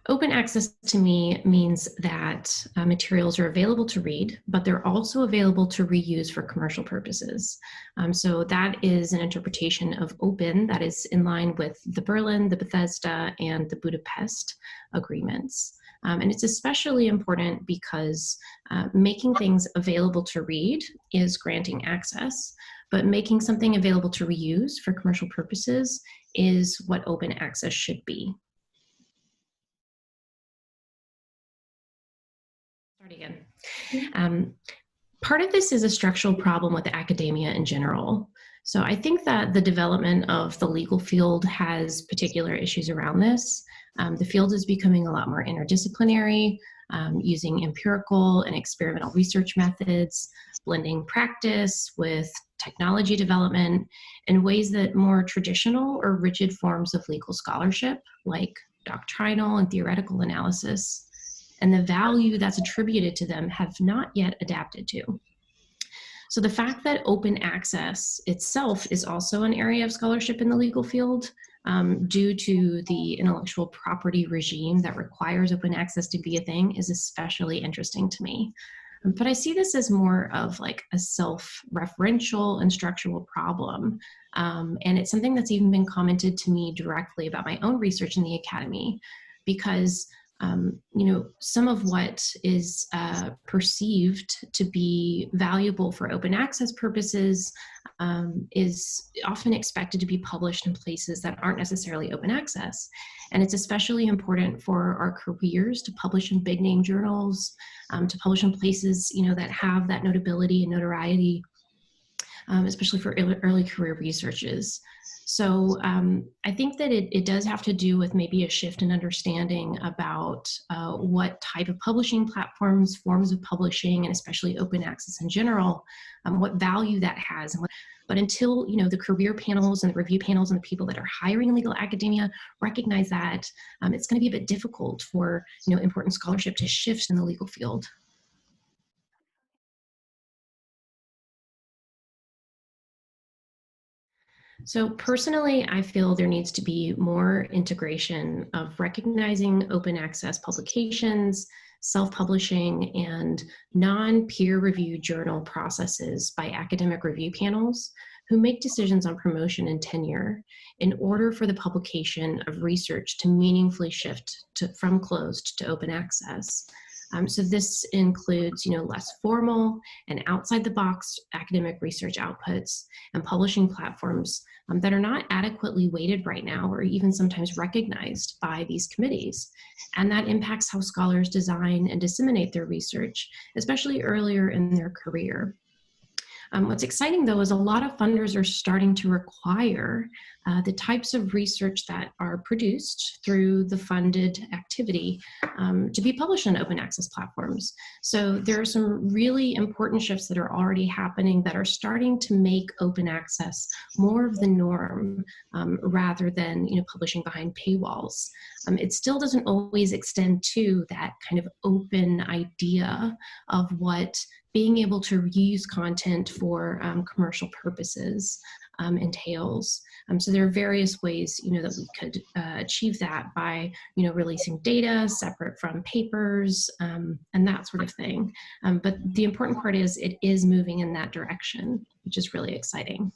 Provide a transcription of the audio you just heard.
Open access to me means that materials are available to read, but they're also available to reuse for commercial purposes. So that is an interpretation of open that is in line with the Berlin, the Bethesda, and the Budapest agreements. And it's especially important because making things available to read is granting access, but making something available to reuse for commercial purposes is what open access should be. Start again. Part of this is a structural problem with academia in general. So I think that the development of the legal field has particular issues around this. The field is becoming a lot more interdisciplinary, using empirical and experimental research methods, blending practice with technology development in ways that more traditional or rigid forms of legal scholarship, like doctrinal and theoretical analysis, and the value that's attributed to them have not yet adapted to. So the fact that open access itself is also an area of scholarship in the legal field due to the intellectual property regime that requires open access to be a thing is especially interesting to me. But I see this as more of like a self-referential and structural problem. And it's something that's even been commented to me directly about my own research in the academy, because some of what is perceived to be valuable for open access purposes is often expected to be published in places that aren't necessarily open access. And it's especially important for our careers to publish in big name journals, to publish in places, that have that notability and notoriety, especially for early career researches. So I think that it does have to do with maybe a shift in understanding about what type of publishing platforms, forms of publishing, and especially open access in general, what value that has. But until the career panels and the review panels and the people that are hiring legal academia recognize that, it's going to be a bit difficult for important scholarship to shift in the legal field. So personally, I feel there needs to be more integration of recognizing open access publications, self-publishing, and non-peer review journal processes by academic review panels who make decisions on promotion and tenure in order for the publication of research to meaningfully shift from closed to open access. So this includes, less formal and outside the box academic research outputs and publishing platforms that are not adequately weighted right now or even sometimes recognized by these committees. And that impacts how scholars design and disseminate their research, especially earlier in their career. What's exciting, though, is a lot of funders are starting to require the types of research that are produced through the funded activity to be published on open access platforms. So there are some really important shifts that are already happening that are starting to make open access more of the norm rather than publishing behind paywalls. It still doesn't always extend to that kind of open idea of what being able to reuse content for commercial purposes entails. So there are various ways, that we could achieve that by, releasing data separate from papers and that sort of thing. But the important part is it is moving in that direction, which is really exciting.